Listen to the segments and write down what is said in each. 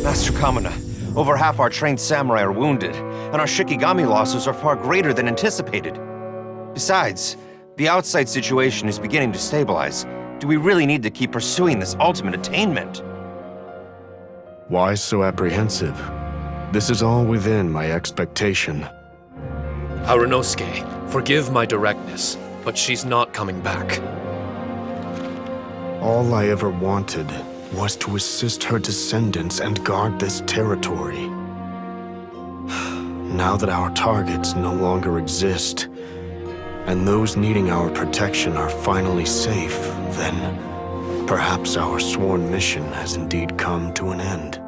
Master Kamina, over half our trained samurai are wounded, and our Shikigami losses are far greater than anticipated. Besides, the outside situation is beginning to stabilize. Do we really need to keep pursuing this ultimate attainment? Why so apprehensive? This is all within my expectation. Harunosuke, forgive my directness, but she's not coming back. All I ever wanted was to assist her descendants and guard this territory. Now that our targets no longer exist, and those needing our protection are finally safe, then perhaps our sworn mission has indeed come to an end.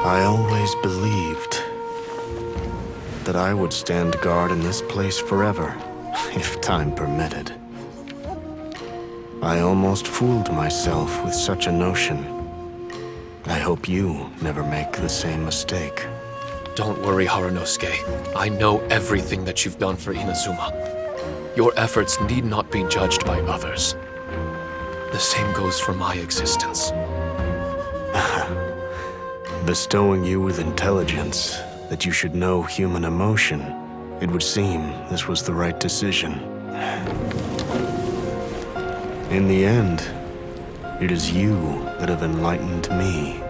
I always believed that I would stand guard in this place forever, if time permitted. I almost fooled myself with such a notion. I hope you never make the same mistake. Don't worry, Harunosuke. I know everything that you've done for Inazuma. Your efforts need not be judged by others. The same goes for my existence. Bestowing you with intelligence, that you should know human emotion, it would seem this was the right decision. In the end, it is you that have enlightened me.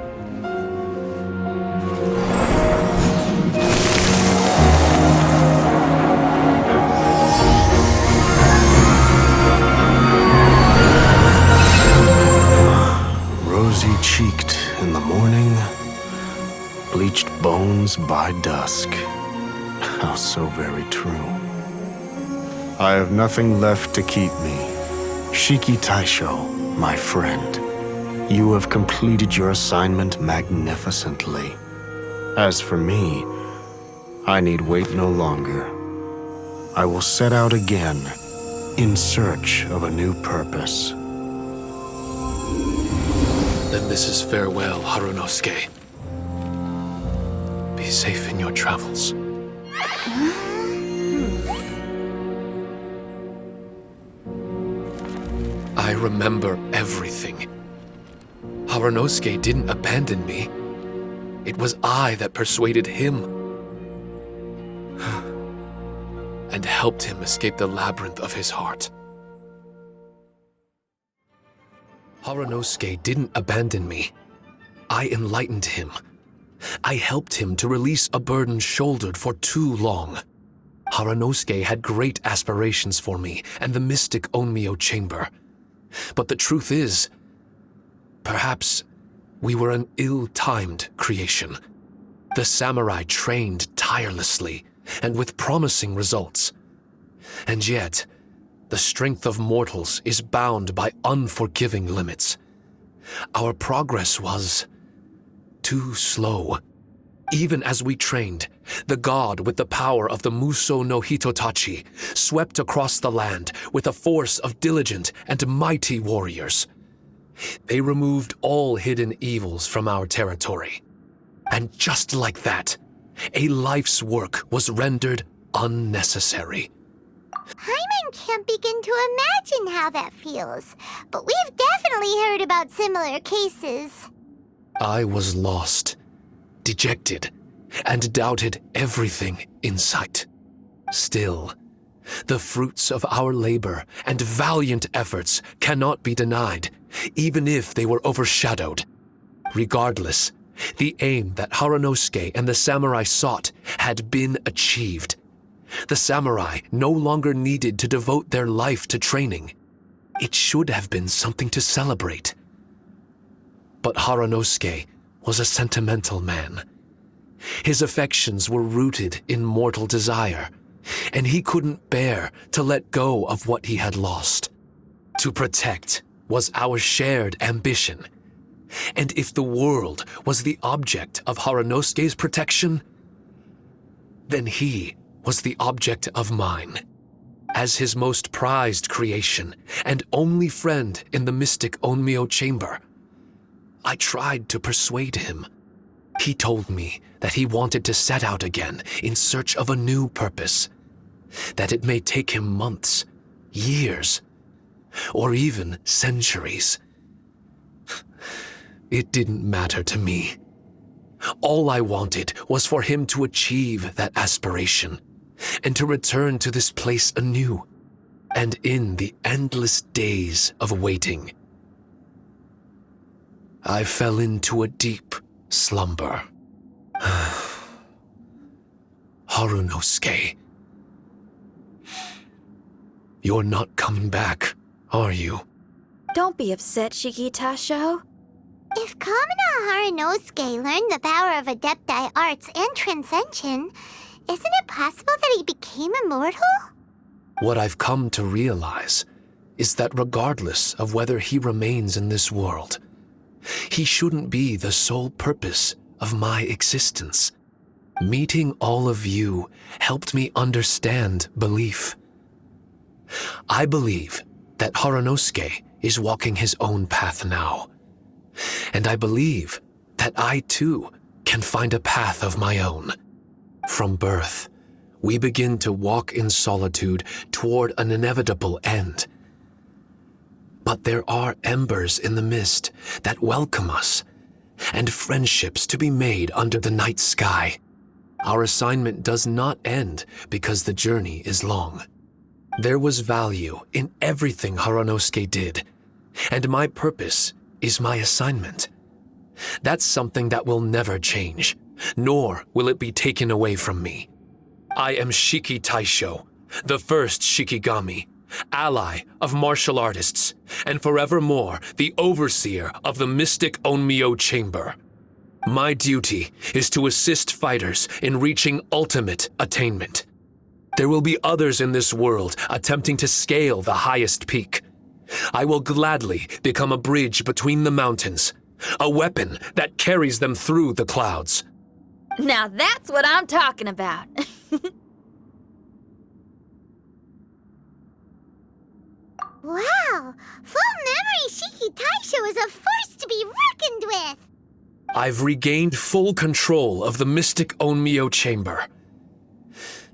Rosy-cheeked in the morning, bleached bones by dusk. How so very true. I have nothing left to keep me. Shiki Taisho, my friend, you have completed your assignment magnificently. As for me, I need wait no longer. I will set out again, in search of a new purpose. Then this is farewell, Harunosuke. Be safe in your travels. I remember everything. Harunosuke didn't abandon me. It was I that persuaded him and helped him escape the labyrinth of his heart. Harunosuke didn't abandon me. I enlightened him. I helped him to release a burden shouldered for too long. Harunosuke had great aspirations for me and the mystic Onmyo chamber. But the truth is, perhaps we were an ill-timed creation. The samurai trained tirelessly and with promising results. And yet, the strength of mortals is bound by unforgiving limits. Our progress was too slow. Even as we trained, the god with the power of the Muso no Hitotachi swept across the land with a force of diligent and mighty warriors. They removed all hidden evils from our territory. And just like that, a life's work was rendered unnecessary. Paimon can't begin to imagine how that feels, but we've definitely heard about similar cases. I was lost, dejected, and doubted everything in sight. Still, the fruits of our labor and valiant efforts cannot be denied, even if they were overshadowed. Regardless, the aim that Harunosuke and the samurai sought had been achieved. The samurai no longer needed to devote their life to training. It should have been something to celebrate. But Harunosuke was a sentimental man. His affections were rooted in mortal desire, and he couldn't bear to let go of what he had lost. To protect was our shared ambition, and if the world was the object of Harunosuke's protection, then he was the object of mine. As his most prized creation and only friend in the mystic Onmyo chamber, I tried to persuade him. He told me that he wanted to set out again in search of a new purpose, that it may take him months, years, or even centuries. It didn't matter to me. All I wanted was for him to achieve that aspiration and to return to this place anew, and in the endless days of waiting, I fell into a deep slumber. Harunosuke, you're not coming back, are you? Don't be upset, Shikitasho. If Kamina Harunosuke learned the power of Adepti Arts and Transcension, isn't it possible that he became immortal? What I've come to realize is that regardless of whether he remains in this world, he shouldn't be the sole purpose of my existence. Meeting all of you helped me understand belief. I believe that Harunosuke is walking his own path now. And I believe that I too can find a path of my own. From birth, we begin to walk in solitude toward an inevitable end. But there are embers in the mist that welcome us, and friendships to be made under the night sky. Our assignment does not end because the journey is long. There was value in everything Harunosuke did, and my purpose is my assignment. That's something that will never change, nor will it be taken away from me. I am Shiki Taisho, the first Shikigami, ally of martial artists, and forevermore the overseer of the mystic Onmyo Chamber. My duty is to assist fighters in reaching ultimate attainment. There will be others in this world attempting to scale the highest peak. I will gladly become a bridge between the mountains, a weapon that carries them through the clouds. Now that's what I'm talking about. Wow! Full memory Shiki Taisho is a force to be reckoned with! I've regained full control of the mystic Onmyo Chamber.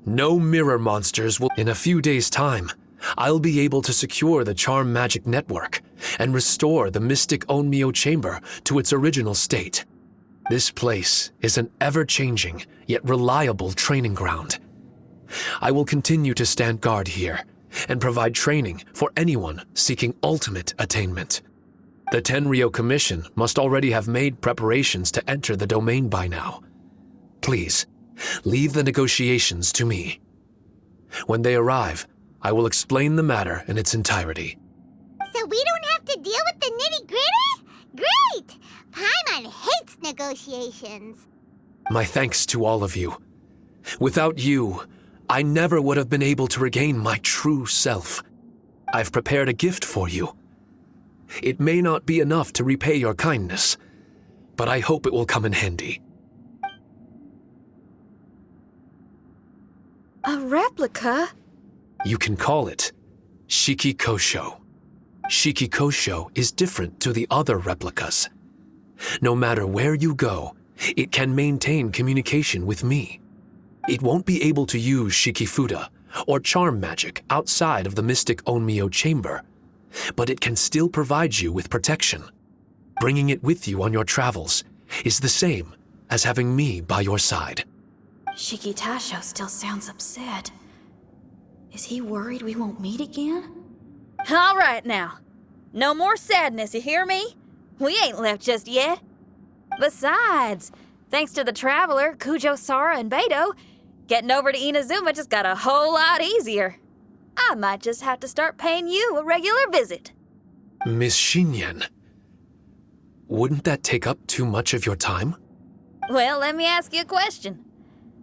No mirror monsters will. In a few days' time, I'll be able to secure the charm magic network and restore the mystic Onmyo Chamber to its original state. This place is an ever-changing yet reliable training ground. I will continue to stand guard here and provide training for anyone seeking ultimate attainment. The Tenryo Commission must already have made preparations to enter the domain by now. Please, leave the negotiations to me. When they arrive, I will explain the matter in its entirety. So we don't have to deal with the nitty-gritty? Great! Paimon hates negotiations. My thanks to all of you. Without you, I never would have been able to regain my true self. I've prepared a gift for you. It may not be enough to repay your kindness, but I hope it will come in handy. A replica? You can call it Shikikosho. Shikikosho is different to the other replicas. No matter where you go, it can maintain communication with me. It won't be able to use Shikifuda or charm magic outside of the mystic Onmyo Chamber, but it can still provide you with protection. Bringing it with you on your travels is the same as having me by your side. Shikitasho still sounds upset. Is he worried we won't meet again? All right now. No more sadness, you hear me? We ain't left just yet. Besides, thanks to the Traveler, Kujo, Sara, and Beto, getting over to Inazuma just got a whole lot easier. I might just have to start paying you a regular visit. Miss Shinyan, wouldn't that take up too much of your time? Well, let me ask you a question.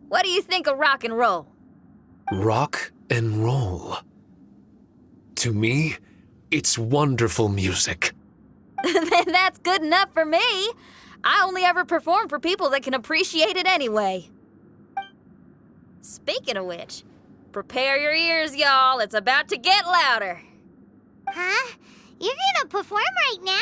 What do you think of rock and roll? Rock and roll. To me, it's wonderful music. Then that's good enough for me. I only ever perform for people that can appreciate it anyway. Speaking of which, prepare your ears, y'all. It's about to get louder. Huh? You're gonna perform right now?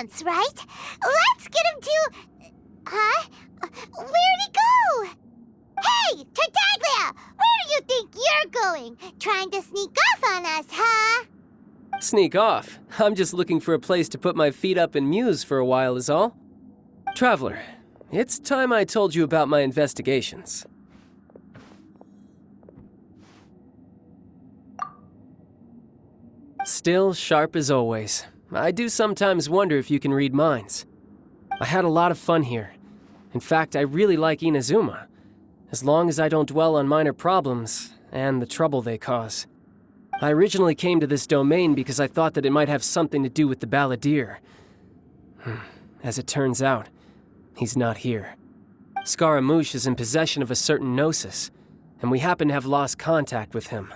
wants, right? Let's get him to... Huh? Where'd he go? Hey, Tartaglia! Where do you think you're going? Trying to sneak off on us, huh? Sneak off? I'm just looking for a place to put my feet up and muse for a while is all. Traveler, it's time I told you about my investigations. Still sharp as always. I do sometimes wonder if you can read minds. I had a lot of fun here. In fact, I really like Inazuma, as long as I don't dwell on minor problems and the trouble they cause. I originally came to this domain because I thought that it might have something to do with the balladeer. As it turns out, he's not here. Scaramouche is in possession of a certain gnosis, and we happen to have lost contact with him.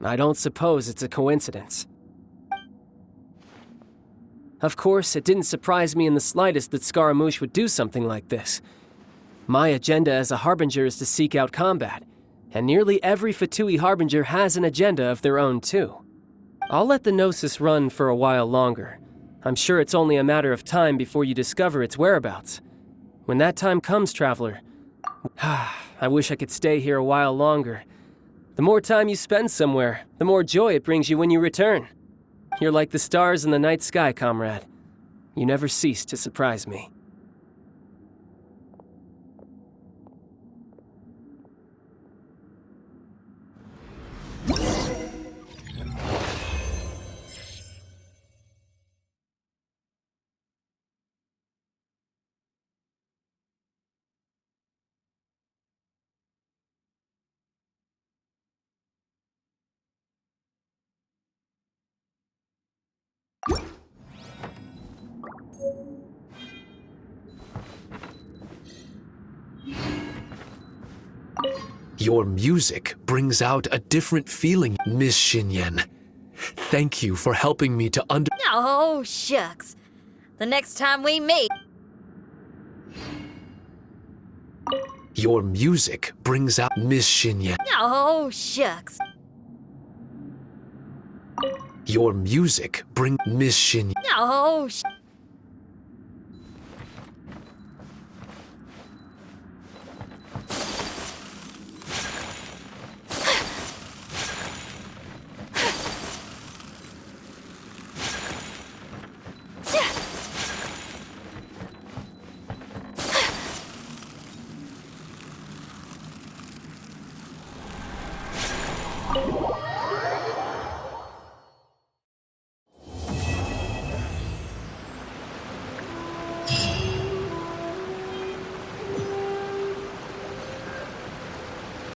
I don't suppose it's a coincidence. Of course, it didn't surprise me in the slightest that Scaramouche would do something like this. My agenda as a Harbinger is to seek out combat, and nearly every Fatui Harbinger has an agenda of their own too. I'll let the Gnosis run for a while longer. I'm sure it's only a matter of time before you discover its whereabouts. When that time comes, Traveler, I wish I could stay here a while longer. The more time you spend somewhere, the more joy it brings you when you return. You're like the stars in the night sky, comrade. You never cease to surprise me. Your music brings out a different feeling, Miss Xinyan. Thank you for helping me to Oh, shucks. The next time we meet... Your music brings out Miss Xinyan. Oh, shucks. Your music brings Miss Xinyan. Oh,